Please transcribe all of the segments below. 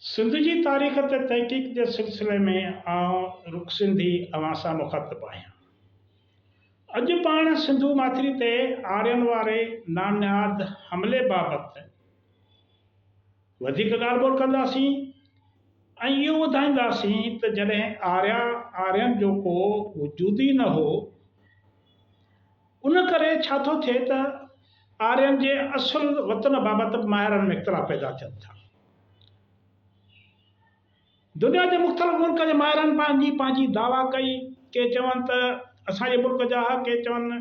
सिंध जी तारीख़ ते तहक़ीक़ जे सिलसिले में आउं रुख सिंधी अवां सां मुख़ातिबु आहियां। अॼु पाण सिंधू माथिरी ते आर्यनि वारे नानिहाद हमले बाबति वधीक ॻाल्हि ॿोल कंदासीं ऐं इहो ॿुधाईंदासीं त जॾहिं आर्यनि जो को वजूद ई न हो, उन करे छा थो थिए त आर्यनि जे असुल वतन बाबति माहिरनि में इख़्तिलाफ़ पैदा थियनि था। दुनिया जे मुख़्तलिफ़ मुल्क जे माहिरनि पंहिंजी पंहिंजी दावा कई। के चवनि त असांजे मुल्क जा हुआ, के चवनि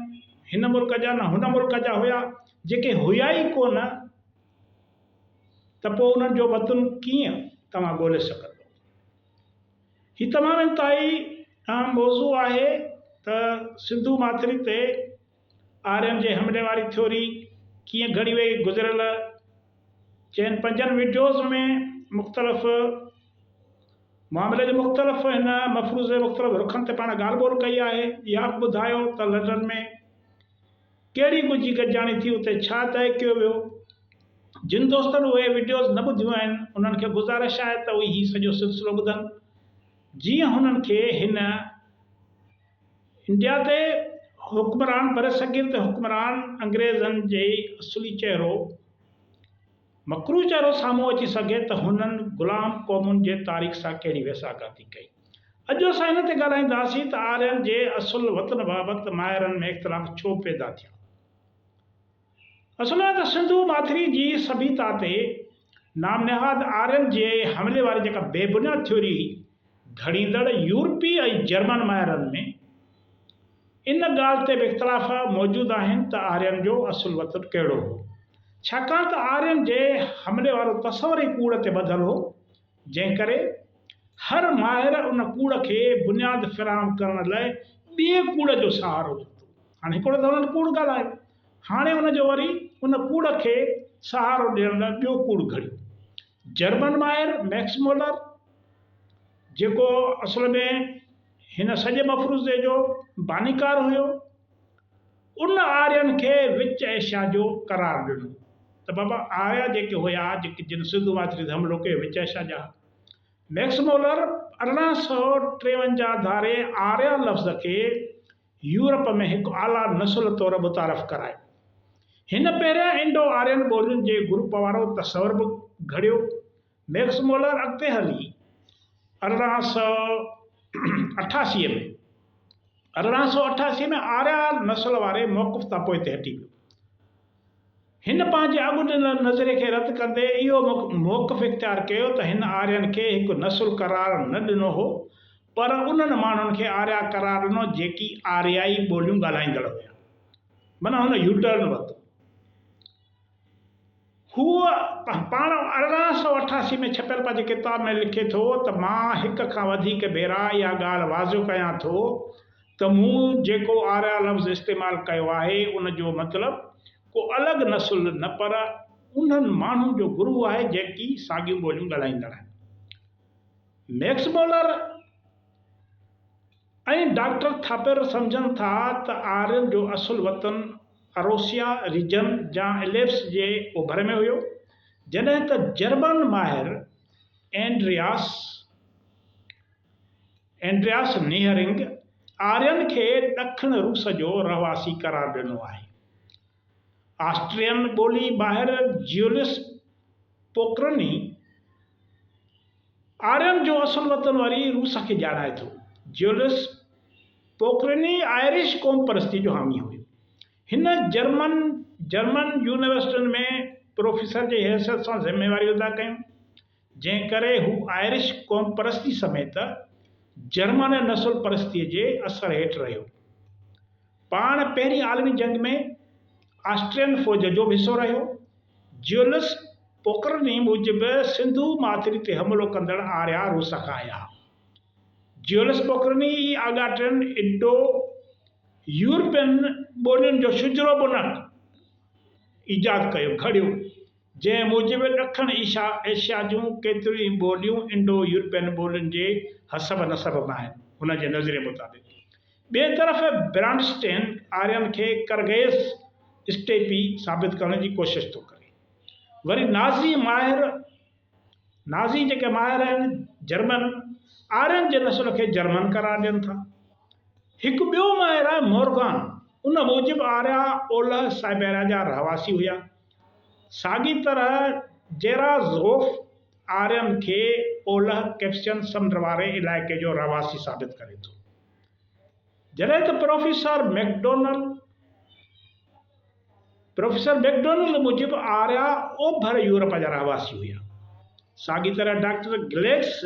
हिन मुल्क जा न हुन मुल्क जा हुया। जेके हुया ई कोन त पोइ उन्हनि जो वतन कीअं तव्हां ॻोल्हे सघंदो। हीउ तमामु इंतिहाई अहम मौज़ू आहे त सिंधू माथिरी ते आर्यनि जे हमले वारी थ्योरी कीअं घड़ी वई गुज़िरियल 4-5 वीडियोज़ में मुख़्तलिफ़ मामले जे मुख़्तलिफ़ हिन मफ़रूज़ जे मुख़्तलिफ़ रुखनि ते पाण ॻाल्हि ॿोल कई आहे। इहा बि ॿुधायो त लंडन में कहिड़ी गुजी गॾिजाणी थी, उते छा तइ कयो वियो। जिन दोस्तनि उहे वीडियोज़ न ॿुधियूं आहिनि उन्हनि खे गुज़ारिश आहे त उहे हीउ सॼो सिलसिलो ॿुधनि, जीअं हुननि खे हिन इंडिया ते हुक्मरान बरसगीर ते हुक्मरान अंग्रेज़नि जे असुली चहिरो मकरू चहिरो साम्हूं अची सघे त हुननि ग़ुलाम क़ौमुनि जे तारीख़ सां कहिड़ी वेसागाती कई। अॼु असां हिन ते ॻाल्हाईंदासीं त आर्यनि जे असुल वतन बाबति माहिरनि में इख़्तिलाफ़ छो पैदा थिया। असुल में त सिंधू माथिरी जी सभ्यता ते नामनिहाद आर्यनि जे हमले वारी जेका बेबुनियाद थ्योरी घड़ींदड़ यूरोपी ऐं जर्मन माहिरनि में इन ॻाल्हि ते बि इख़्तिलाफ़ मौजूदु आहिनि त आर्यनि जो असुल वतन कहिड़ो हो, छाकाणि त आर्यनि जे हमले वारो तसवर ई कूड़ ते ॿधलु हो, जंहिं करे हर माहिर उन कूड़ खे बुनियाद फ़राहम करण लाइ ॿिए कूड़ जो सहारो वरितो। हाणे हिकिड़ो त हुननि कूड़ ॻाल्हायो, हाणे हुनजो वरी उन कूड़ खे सहारो ॾियण लाइ ॿियो कूड़ घड़ियो। जर्मन माहिर मैक्स मोलर, जेको असुल में हिन सॼे मफ़रूज़े जो बानीकार हुयो, उन आर्यनि खे विच एशिया जो करार ॾिनो त बाबा आर्या जेके हुया, जेके जिन सिंधू माथिरी ते हमिलो कयो, विच एशिया जा। मैक्स मोलर 1853 धारे आर्या लफ़्ज़ खे यूरोप में हिकु आला नस्ल तौरु मुतारफ़ करायो। हिन पहिरियां इंडो आर्यन ॿोलियुनि जे ग्रुप वारो तसवर बि घड़ियो। मैक्स मोलर अॻिते हली 1888 में आर्या नस्ल वारे मौक़िफ़ तां पोइ ते हटी वियो। हिन पंहिंजे अॻु ॾिनल नज़रे खे रद्द कंदे इहो मौक़िफ़ इख़्तियार कयो त हिन आर्यनि खे हिकु नस्ल करार न ॾिनो हो, पर उन्हनि माण्हुनि खे आर्या करार ॾिनो जेकी आर्याई ॿोलियूं ॻाल्हाईंदड़ हुया। माना हुन यूटर्न वरितो। हूअ पाण 1888 में छपियल पंहिंजे किताब में लिखे थो त मां हिक खां वधीक भेरा इहा ॻाल्हि वाज़िह कयां थो त मूं जेको आर्या लफ़्ज़ इस्तेमालु कयो आहे उन जो मतिलबु को अलॻि नस्ल न, पर उन्हनि माण्हुनि जो गुरू आहे जेकी साॻियूं ॿोलियूं ॻाल्हाईंदड़ आहिनि। मैक्स मोलर ऐं डॉक्टर थापर सम्झनि था त आर्यनि जो असुल वतन अरोसिया रीजन या एलेप्स जे ओभर में हुयो, जॾहिं त जर्मन माहिर एंड्रियास नीहरिंग आर्यनि खे ॾखण रूस जो रहवासी करार ॾिनो आहे। ऑस्ट्रियन ॿोली माहिर ज्यूलियस पोक्रनी आर्यनि जो असुल वतन वरी रूस खे ॼाणाए थो। ज्यूलियस पोक्रनी आयरिश क़ौम परस्ती जो हामी हुयो। हिन जर्मन यूनिवर्सिटियुनि में प्रोफेसर जे हैसियत सां ज़िम्मेवारी अदा कयूं, जंहिं करे हू आयरिश क़ौम परस्ती समेत जर्मन नस्ल परस्तीअ जे असर हेठि रहियो। पाण पहिरीं आलमी जंग में ऑस्ट्रियन फ़ौज जो बि हिसो रहियो। ज्यूलियस पोक्रनी मूजिबि सिंधू माथिरी ते हमिलो कंदड़ आर्या रूस खां आया। ज्यूलियस पोक्रनी ई आॻा टिनि इंडो यूरोपियन ॿोलियुनि जो शुजरो बुनक ईजाद कयो, घड़ियो, जंहिं मूजिबि ॾखण एशिया जूं केतिरियूं ॿोलियूं इंडो यूरोपियन ॿोलियुनि जे हसब नसब में आहिनि हुन जे नज़रिए मुताबिक़। ॿिए तरफ़ ब्रांडस्टेन आर्यनि खे करगेस स्टेपी साबित करण जी कोशिशि थो करे। वरी नाज़ी माहिर नाज़ी जेके माहिर आहिनि जर्मन आर्यन जे नस्ल खे जर्मन करार ॾियनि था। हिकु ॿियो माहिर आहे मोर्गान। उन मूजिबि आर्या ओलह साइबेरिया जा रहवासी हुआ। साॻी तरह जेराज़ोफ आर्यन खे ओलह कैप्सियन समुंड वारे इलाइक़े जो रहवासी साबित करे थो। जॾहिं त प्रोफेसर मैकडोनल्ड मूजिबि आर्या ओभर यूरोप जा रहवासी हुआ। साॻी तरह डॉक्टर ग्लेक्स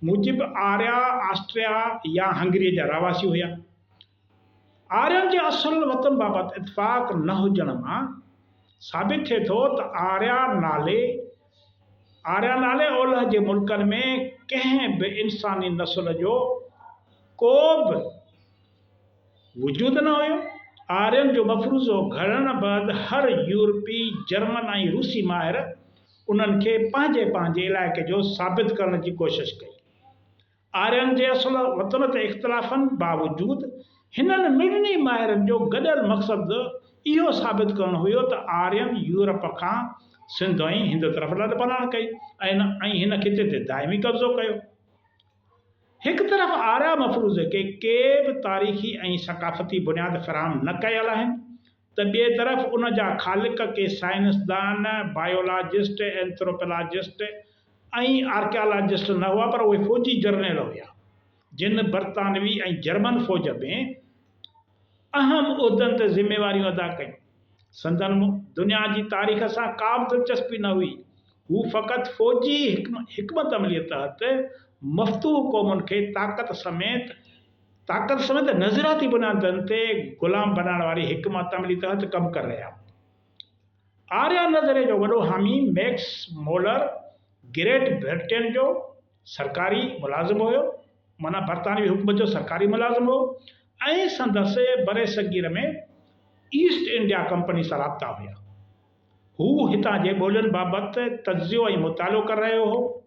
मूजिबि आर्या ऑस्ट्रिया या हंगरी जा रहवासी हुआ। आर्यन जे असुल वतन बाबति इतफ़ाक़ न हुजण मां साबित थिए थो त आर्या नाले ओलह जे मुल्कनि में कंहिं बि इंसानी नस्ल जो को बि वजूद न हुयो। आर्यन जो मफ़रूज़ो घड़ण बैदि हर यूरोपी, जर्मन ऐं रूसी माहिर उन्हनि खे पंहिंजे इलाइक़े जो साबित करण जी कोशिश कई। आर्यन जे असुल वतन ते इख़्तिलाफ़नि बावजूदि हिननि मिड़नी माहिरनि जो गॾियल मक़सदु इहो साबित करणु हुयो त आर्यन यूरोप खां सिंध ऐं हिंद तरफ़ लॾपलाण कई ऐं हिन खिते ते दाइमी कब्ज़ो कयो। हिकु तरफ़ आर्या मफ़रूज़ खे के बि तारीख़ी ऐं सक़ाफ़ती बुनियाद फ़राहम न कयल आहिनि त ॿिए तरफ़ उन जा ख़ालिक़ के साइंसदान, बायोलॉजिस्ट, एंथ्रोपोलॉजिस्ट ऐं आर्कियालॉजिस्ट न हुआ, पर उहे फ़ौजी जर्नल हुआ जिन बरतानवी ऐं जर्मन फ़ौज में अहम उहिदनि ते ज़िम्मेवारियूं अदा कयूं। संदन दुनिया जी तारीख़ सां का बि दिलचस्पी न हुई। हू फ़क़ति फ़ौजी हिकमत अमलीअ तहत मफ़तूह क़ौमुनि खे ताक़त समेत नज़रियाती बुनियादनि ते ग़ुलाम बनाइण वारी हिकमत अमली तहत कमु करे रहिया। आर्या नज़रिये जो वॾो हामी मैक्स मोलर ग्रेट ब्रिटेन जो सरकारी मुलाज़िम हुयो, माना बरतानवी हुकूमत जो सरकारी मुलाज़िम हो ऐं संदसि बरे सगीर में ईस्ट इंडिया कंपनी सां राब्ता हुआ। हू हितां जे ॿोलियुनि बाबति तज्ज़ियो ऐं मुतालो करे रहियो हो।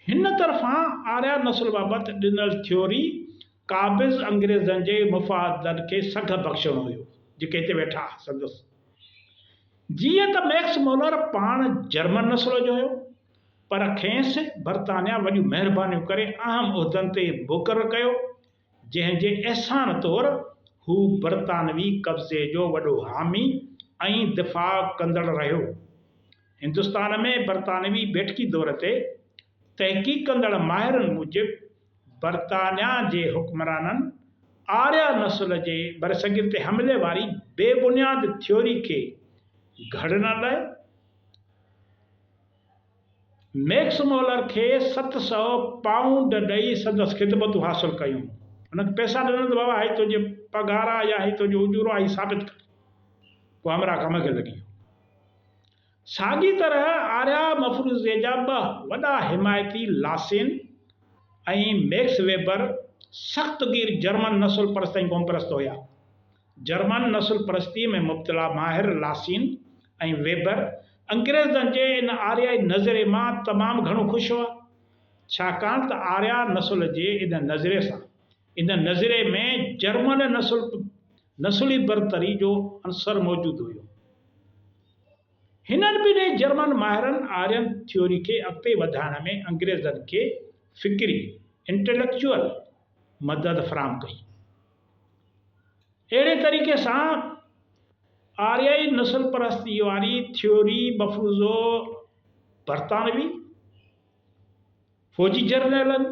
हिन तरफ़ां आर्या नस्ल बाबति ॾिनल थ्योरी क़ाबिज़ अंग्रेज़नि जे मुफ़ादनि खे सघ बख़्शणो हुयो, जेके हिते वेठा संदसि। जीअं त मैक्स मोलर पाण जर्मन नस्ल जो हुयो, पर खेसि बरतानिया वॾियूं महिरबानियूं करे अहम उहिदनि ते मुक़ररु कयो, जंहिंजे अहसान तौरु हू बरतानवी कब्ज़े जो वॾो हामी ऐं दिफ़ा कंदड़ रहियो। हिंदुस्तान में बरतानवी बेटकी दौर ते तहक़ीक़ कंदड़ माहिरनि मूजिबि बरतानिया जे हुक्मराननि आर्या नस्ल जे बरसगीर ते हमले वारी बेबुनियाद थ्योरी खे घड़ण लाइ मैक्स मोलर खे 700 पाउंड ॾेई संदसि ख़िदमतूं हासिल कयूं। हुनखे पैसा ॾिननि त बाबा, ही तुंहिंजे पघार आहे या ही तुंहिंजो उजूरो आहे, साबित कर। पोइ हमरा कम खे लॻी वियो। साॻी तरह आर्या मफ़रूज़े जा ॿ वॾा हिमायती लासिन ऐं मैक्स वेबर सख़्तगीर जर्मन नस्ल परस्त ऐं क़ौम परस्त हुआ। जर्मन नस्ल परस्ती में मुब्तला माहिर लासिन ऐं वेबर अंग्रेज़नि जे इन आर्याई नज़रिए मां तमामु घणो ख़ुशि हुआ, छाकाणि त आर्या नस्ल जे इन नज़रिए में जर्मन नस्ली बरतरी जो अंसर मौजूदु हुयो। हिननि ॿिन्ही जर्मन माहिरनि आर्यन थ्योरी खे अॻिते वधाइण में अंग्रेज़नि खे फ़िक्री इंटेलेक्चुअल मदद फ़राहम कई। अहिड़े तरीक़े सां आर्याई नस्ल परस्ती वारी थ्योरी मफ़रूज़ो बरतानवी फ़ौजी जर्नलनि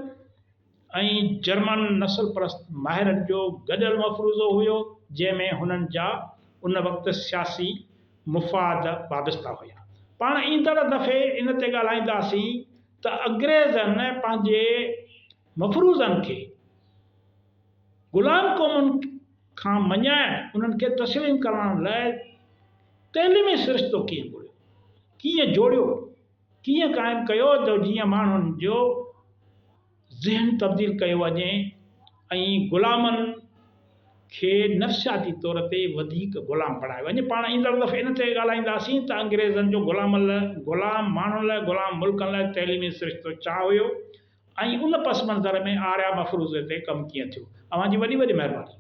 ऐं जर्मन नस्ल परस्त माहिरनि जो गॾियल मफ़रूज़ो हुयो, जंहिंमें हुननि जा उन वक़्तु सियासी मुफ़ाद वाबस्ता हुया। पाण ईंदड़ दफ़े इन ते ॻाल्हाईंदासीं त अंग्रेज़नि पंहिंजे मफ़रूज़नि खे ग़ुलाम क़ौमुनि खां मञाइण, उन्हनि खे तस्लीम करण लाइ तइलीमी सिरिश्तो कीअं ॻोल्हियो, कीअं जोड़ियो, कीअं क़ाइमु कयो त जीअं माण्हुनि जो ज़हन तब्दील कयो वञे ऐं ग़ुलामनि खे नफ़्सियाती तौर ते वधीक ग़ुलाम बणायो वञे। पाण ईंदड़ दफ़े इन ते ॻाल्हाईंदासीं त अंग्रेज़नि जो ग़ुलाम माण्हुनि लाइ, ग़ुलाम मुल्कनि लाइ तइलीमी सिरिश्तो छा हुयो ऐं उन पस मंज़र में आर्या मफ़रूज़े ते कमु कीअं थियो। अव्हां जी वॾी वॾी महिरबानी।